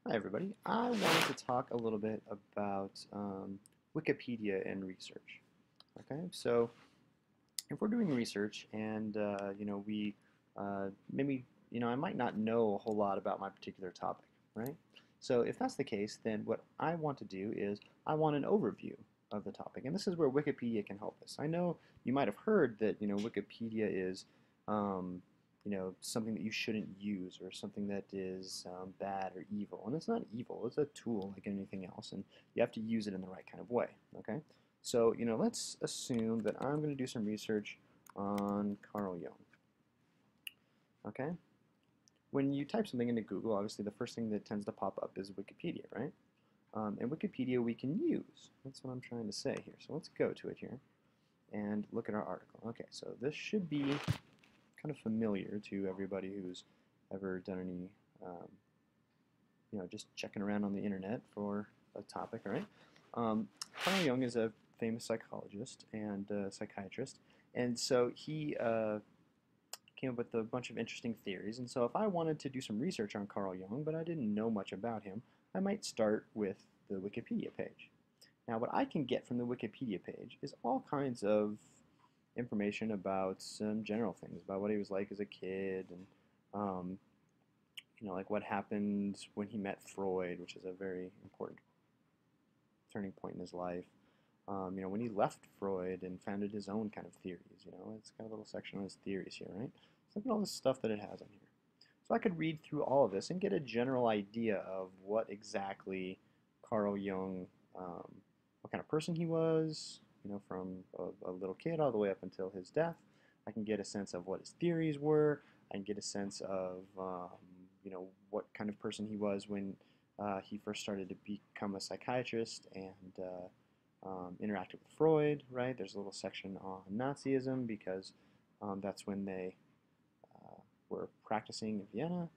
Hi everybody. I wanted to talk a little bit about Wikipedia and research. Okay, so if we're doing research and we maybe I might not know a whole lot about my particular topic, right? So if that's the case, then what I want to do is I want an overview of the topic, and this is where Wikipedia can help us. I know you might have heard that Wikipedia is something that you shouldn't use or something that is bad or evil. And it's not evil, it's a tool like anything else, and you have to use it in the right kind of way, okay? So, let's assume that I'm going to do some research on Carl Jung, okay? When you type something into Google, obviously the first thing that tends to pop up is Wikipedia, right? And Wikipedia we can use. That's what I'm trying to say here. So let's go to it here and look at our article. Okay, so this should be kind of familiar to everybody who's ever done any, just checking around on the internet for a topic, all right? Carl Jung is a famous psychologist and psychiatrist, and so he came up with a bunch of interesting theories. And so if I wanted to do some research on Carl Jung, but I didn't know much about him, I might start with the Wikipedia page. Now, what I can get from the Wikipedia page is all kinds of information about some general things, about what he was like as a kid, and like what happened when he met Freud, which is a very important turning point in his life. When he left Freud and founded his own kind of theories, it's got a little section on his theories here, right? So look at all the stuff that it has on here. So I could read through all of this and get a general idea of what exactly Carl Jung, what kind of person he was, from a little kid all the way up until his death. I can get a sense of what his theories were. I can get a sense of, what kind of person he was when he first started to become a psychiatrist and interacted with Freud, right? There's a little section on Nazism because that's when they were practicing in Vienna.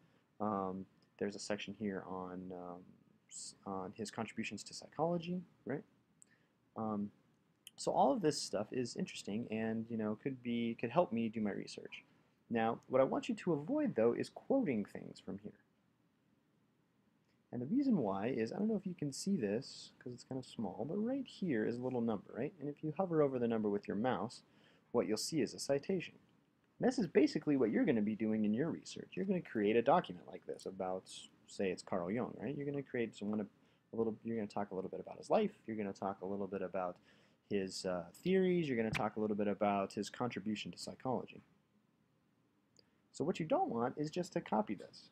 There's a section here on his contributions to psychology, right? So all of this stuff is interesting and could help me do my research. Now, what I want you to avoid though is quoting things from here. And the reason why is, I don't know if you can see this because it's kind of small, but right here is a little number, right? And if you hover over the number with your mouse, what you'll see is a citation. And this is basically what you're going to be doing in your research. You're going to create a document like this about, say it's Carl Jung, right? You're going to create you're going to talk a little bit about his life. You're going to talk a little bit about his theories. You're going to talk a little bit about his contribution to psychology. So what you don't want is just to copy this.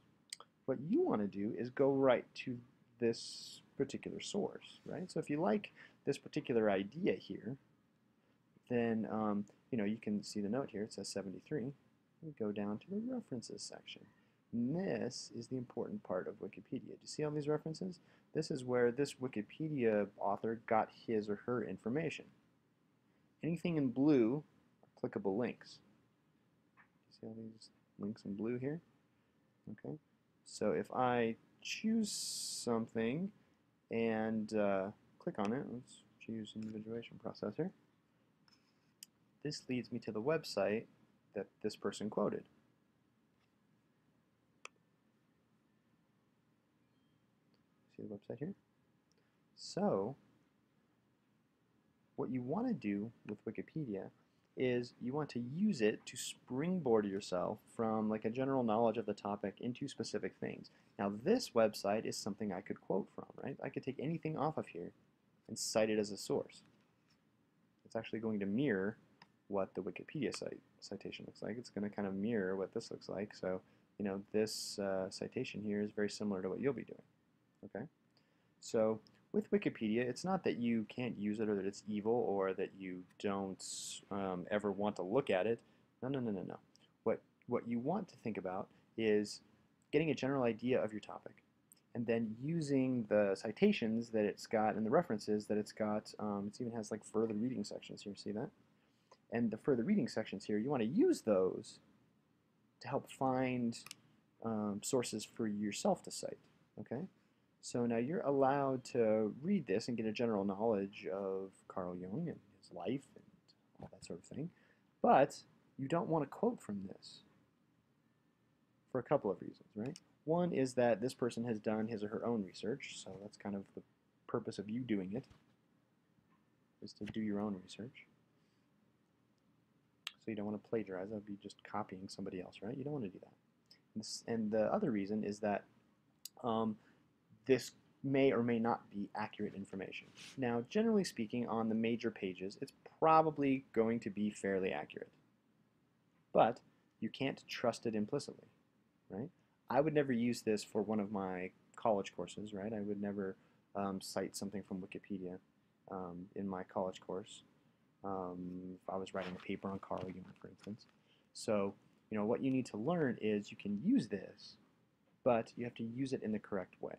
What you want to do is go right to this particular source, right? So if you like this particular idea here, then you can see the note here. It says 73. We go down to the references section. And this is the important part of Wikipedia. Do you see all these references? This is where this Wikipedia author got his or her information. Anything in blue are clickable links. See all these links in blue here? Okay. So if I choose something and click on it, let's choose individuation processor, this leads me to the website that this person quoted. See the website here? So what you want to do with Wikipedia is you want to use it to springboard yourself from like a general knowledge of the topic into specific things. Now this website is something I could quote from, right? I could take anything off of here and cite it as a source. It's actually going to mirror what the Wikipedia citation looks like. It's going to kind of mirror what this looks like. So, this citation here is very similar to what you'll be doing. Okay? So with Wikipedia, it's not that you can't use it or that it's evil or that you don't ever want to look at it. No, no, no, no, no. What you want to think about is getting a general idea of your topic and then using the citations that it's got and the references that it's got. It even has like further reading sections here, see that? And the further reading sections here, you want to use those to help find sources for yourself to cite, okay? So now you're allowed to read this and get a general knowledge of Carl Jung and his life and all that sort of thing, but you don't want to quote from this for a couple of reasons, right? One is that this person has done his or her own research, so that's kind of the purpose of you doing it, is to do your own research. So you don't want to plagiarize. That would be just copying somebody else, right? You don't want to do that. And the other reason is that this may or may not be accurate information. Now, generally speaking, on the major pages, it's probably going to be fairly accurate. But you can't trust it implicitly, right? I would never use this for one of my college courses, right? I would never cite something from Wikipedia in my college course if I was writing a paper on Carl Jung, for instance. So, what you need to learn is you can use this, but you have to use it in the correct way.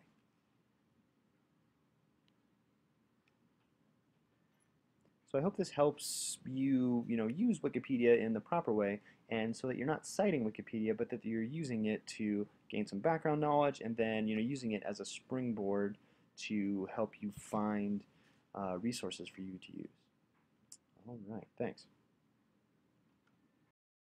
So I hope this helps you, use Wikipedia in the proper way, and so that you're not citing Wikipedia, but that you're using it to gain some background knowledge, and then, using it as a springboard to help you find resources for you to use. All right, thanks.